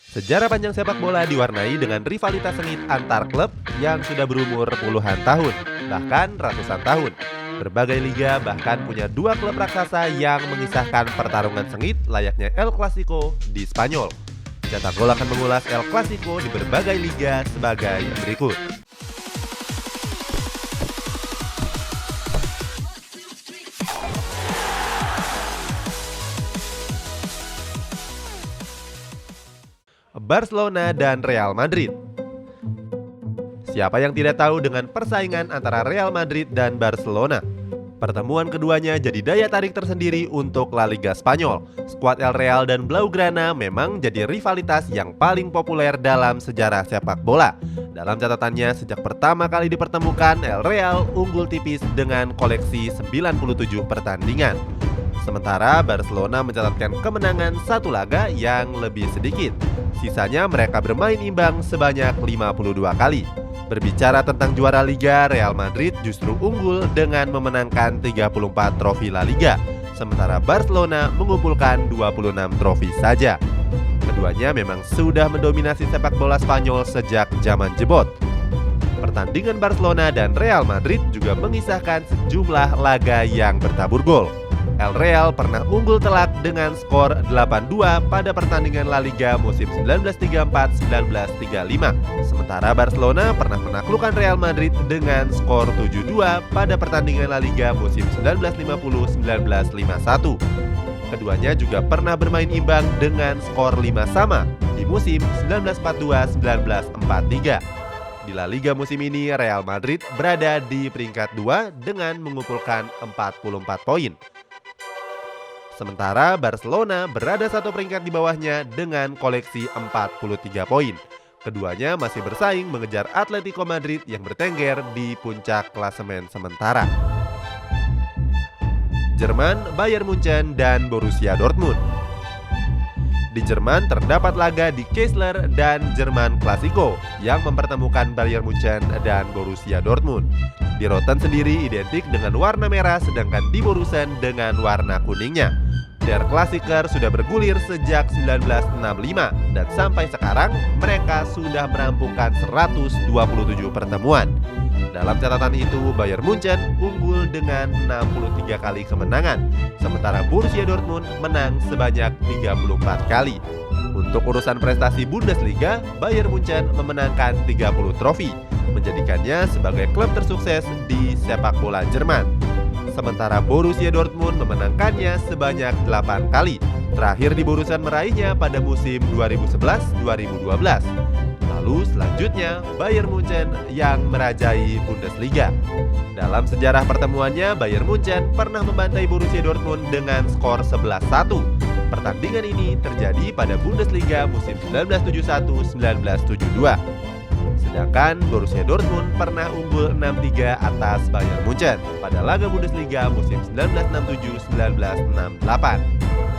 Sejarah panjang sepak bola diwarnai dengan rivalitas sengit antar klub yang sudah berumur puluhan tahun, bahkan ratusan tahun. Berbagai liga bahkan punya dua klub raksasa yang mengisahkan pertarungan sengit layaknya El Clasico di Spanyol. Cetak Gol akan mengulas El Clasico di berbagai liga sebagai berikut. Barcelona dan Real Madrid. Siapa yang tidak tahu dengan persaingan antara Real Madrid dan Barcelona? Pertemuan keduanya jadi daya tarik tersendiri untuk La Liga Spanyol. Skuad El Real dan Blaugrana memang jadi rivalitas yang paling populer dalam sejarah sepak bola. Dalam catatannya, sejak pertama kali dipertemukan, El Real unggul tipis dengan koleksi 97 pertandingan. Sementara Barcelona mencatatkan kemenangan satu laga yang lebih sedikit. Sisanya mereka bermain imbang sebanyak 52 kali. Berbicara tentang juara Liga, Real Madrid justru unggul dengan memenangkan 34 trofi La Liga, sementara Barcelona mengumpulkan 26 trofi saja. Keduanya memang sudah mendominasi sepak bola Spanyol sejak zaman jebot. Pertandingan Barcelona dan Real Madrid juga mengisahkan sejumlah laga yang bertabur gol. El Real pernah unggul telak dengan skor 8-2 pada pertandingan La Liga musim 1934-1935. Sementara Barcelona pernah menaklukkan Real Madrid dengan skor 7-2 pada pertandingan La Liga musim 1950-1951. Keduanya juga pernah bermain imbang dengan skor 5-sama di musim 1942-1943. Di La Liga musim ini, Real Madrid berada di peringkat 2 dengan mengumpulkan 44 poin. Sementara Barcelona berada satu peringkat di bawahnya dengan koleksi 43 poin. Keduanya masih bersaing mengejar Atletico Madrid yang bertengger di puncak klasemen sementara. Jerman, Bayern Munchen, dan Borussia Dortmund. Di Jerman terdapat laga di Kaisler dan Jerman Clasico yang mempertemukan Bayern Munchen dan Borussia Dortmund. Di Rotten sendiri identik dengan warna merah, sedangkan di Borussen dengan warna kuningnya. Der Klassiker sudah bergulir sejak 1965 dan sampai sekarang mereka sudah merampungkan 127 pertemuan. Dalam catatan itu, Bayern Munchen unggul dengan 63 kali kemenangan, sementara Borussia Dortmund menang sebanyak 34 kali. Untuk urusan prestasi Bundesliga, Bayern Munchen memenangkan 30 trofi, menjadikannya sebagai klub tersukses di sepak bola Jerman. Sementara Borussia Dortmund memenangkannya sebanyak 8 kali. Terakhir di Borussen meraihnya pada musim 2011-2012. Lalu selanjutnya Bayern Munchen yang merajai Bundesliga. Dalam sejarah pertemuannya, Bayern Munchen pernah membantai Borussia Dortmund dengan skor 11-1. Pertandingan ini terjadi pada Bundesliga musim 1971-1972. Sedangkan Borussia Dortmund pernah unggul 6-3 atas Bayern Munchen pada laga Bundesliga musim 1967-1968.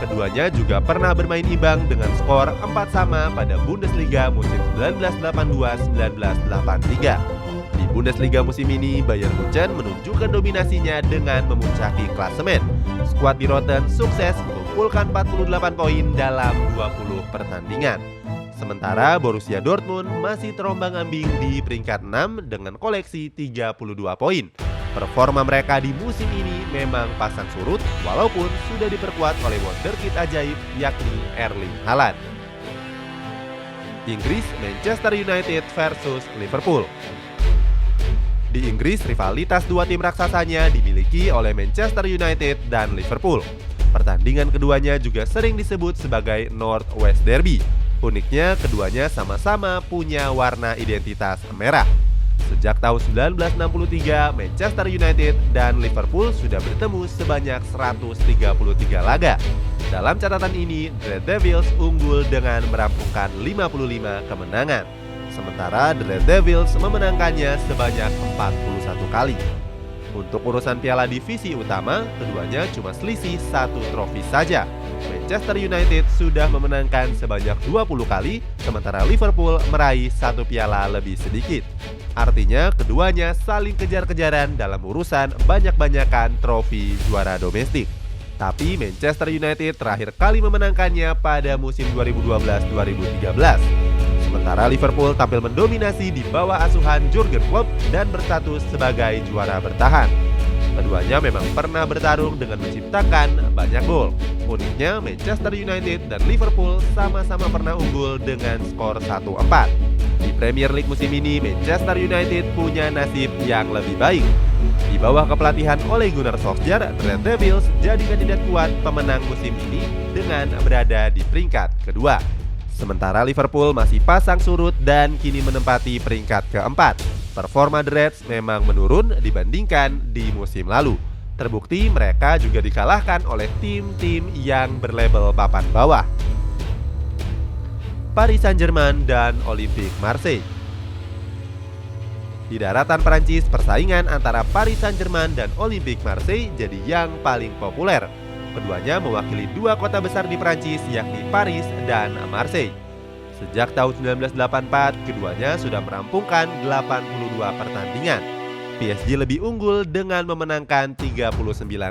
Keduanya juga pernah bermain imbang dengan skor 4-sama pada Bundesliga musim 1982-1983. Di Bundesliga musim ini, Bayern Munchen menunjukkan dominasinya dengan memuncaki klasemen. Skuad di Rotten sukses mengumpulkan 48 poin dalam 20 pertandingan. Sementara Borussia Dortmund masih terombang-ambing di peringkat 6 dengan koleksi 32 poin. Performa mereka di musim ini memang pasang surut walaupun sudah diperkuat oleh wonderkid ajaib yakni Erling Haaland. Inggris, Manchester United versus Liverpool. Di Inggris, rivalitas dua tim raksasanya dimiliki oleh Manchester United dan Liverpool. Pertandingan keduanya juga sering disebut sebagai North West Derby. Uniknya, keduanya sama-sama punya warna identitas merah. Sejak tahun 1963, Manchester United dan Liverpool sudah bertemu sebanyak 133 laga. Dalam catatan ini, The Red Devils unggul dengan merampungkan 55 kemenangan. Sementara The Red Devils memenangkannya sebanyak 41 kali. Untuk urusan piala divisi utama, keduanya cuma selisih satu trofi saja. Manchester United sudah memenangkan sebanyak 20 kali, sementara Liverpool meraih satu piala lebih sedikit. Artinya keduanya saling kejar-kejaran dalam urusan banyak-banyakan trofi juara domestik. Tapi Manchester United terakhir kali memenangkannya pada musim 2012-2013. Sementara Liverpool tampil mendominasi di bawah asuhan Jurgen Klopp dan berstatus sebagai juara bertahan. Keduanya memang pernah bertarung dengan menciptakan banyak gol. Uniknya, Manchester United dan Liverpool sama-sama pernah unggul dengan skor 1-4. Di Premier League musim ini, Manchester United punya nasib yang lebih baik. Di bawah kepelatihan Ole Gunnar Solskjaer, Red Devils jadi kandidat kuat pemenang musim ini dengan berada di peringkat kedua. Sementara Liverpool masih pasang surut dan kini menempati peringkat keempat. Performa The Reds memang menurun dibandingkan di musim lalu. Terbukti mereka juga dikalahkan oleh tim-tim yang berlabel papan bawah. Paris Saint-Germain dan Olympique Marseille. Di daratan Perancis, persaingan antara Paris Saint-Germain dan Olympique Marseille jadi yang paling populer. Keduanya mewakili dua kota besar di Perancis, yakni Paris dan Marseille. Sejak tahun 1984, keduanya sudah merampungkan 82 pertandingan. PSG lebih unggul dengan memenangkan 39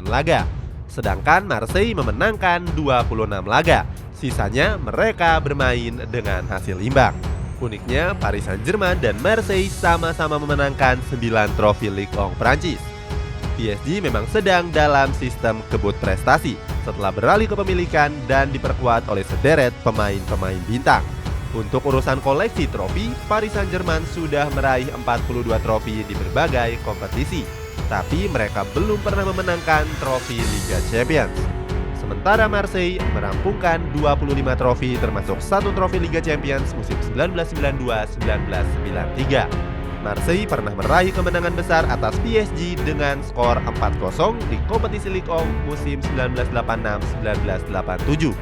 laga, sedangkan Marseille memenangkan 26 laga. Sisanya mereka bermain dengan hasil imbang. Uniknya, Paris Saint-Germain dan Marseille sama-sama memenangkan 9 trofi Ligue 1 Prancis. PSG memang sedang dalam sistem kebut prestasi setelah beralih kepemilikan dan diperkuat oleh sederet pemain-pemain bintang. Untuk urusan koleksi trofi, Paris Saint-Germain sudah meraih 42 trofi di berbagai kompetisi, tapi mereka belum pernah memenangkan trofi Liga Champions. Sementara Marseille merampungkan 25 trofi termasuk 1 trofi Liga Champions musim 1992-1993. Marseille pernah meraih kemenangan besar atas PSG dengan skor 4-0 di kompetisi Ligue 1 musim 1986-1987.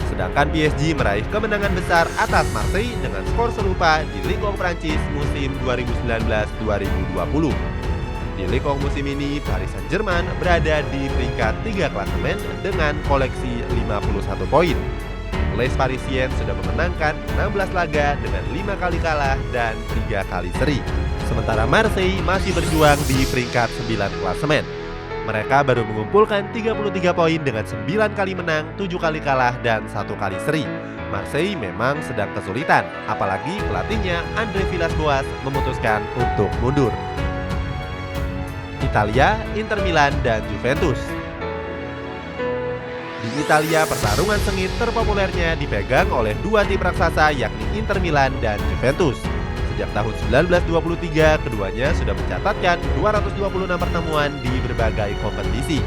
Sedangkan PSG meraih kemenangan besar atas Marseille dengan skor serupa di Ligue 1 Prancis musim 2019-2020. Di Ligue 1 musim ini, Paris Saint-Germain berada di peringkat 3 klasemen dengan koleksi 51 poin. Les Parisiens sudah memenangkan 16 laga dengan 5 kali kalah dan 3 kali seri. Sementara Marseille masih berjuang di peringkat 9 klasemen. Mereka baru mengumpulkan 33 poin dengan 9 kali menang, 7 kali kalah, dan 1 kali seri. Marseille memang sedang kesulitan, apalagi pelatihnya Andre Villas-Boas memutuskan untuk mundur. Italia, Inter Milan, dan Juventus. Di Italia, pertarungan sengit terpopulernya dipegang oleh dua tim raksasa yakni Inter Milan dan Juventus. Sejak tahun 1923, keduanya sudah mencatatkan 226 pertemuan di berbagai kompetisi.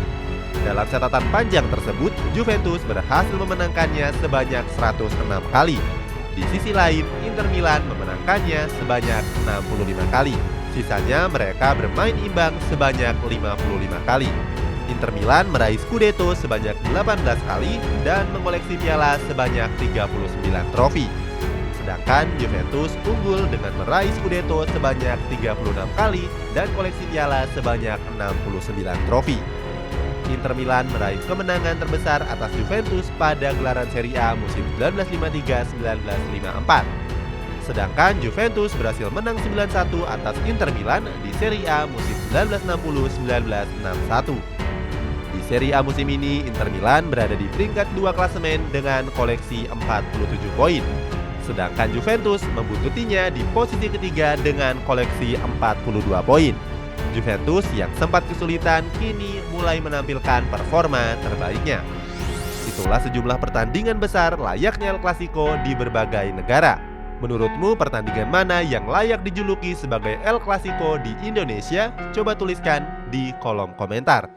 Dalam catatan panjang tersebut, Juventus berhasil memenangkannya sebanyak 106 kali. Di sisi lain, Inter Milan memenangkannya sebanyak 65 kali. Sisanya mereka bermain imbang sebanyak 55 kali. Inter Milan meraih Scudetto sebanyak 18 kali dan mengoleksi piala sebanyak 39 trofi. Sedangkan Juventus unggul dengan meraih Scudetto sebanyak 36 kali dan koleksi piala sebanyak 69 trofi. Inter Milan meraih kemenangan terbesar atas Juventus pada gelaran Serie A musim 1953-1954. Sedangkan Juventus berhasil menang 9-1 atas Inter Milan di Serie A musim 1960-1961. Di Serie A musim ini, Inter Milan berada di peringkat 2 klasemen dengan koleksi 47 poin. Sedangkan Juventus membuntutinya di posisi ketiga dengan koleksi 42 poin. Juventus yang sempat kesulitan kini mulai menampilkan performa terbaiknya. Itulah sejumlah pertandingan besar layaknya El Clasico di berbagai negara. Menurutmu pertandingan mana yang layak dijuluki sebagai El Clasico di Indonesia? Coba tuliskan di kolom komentar.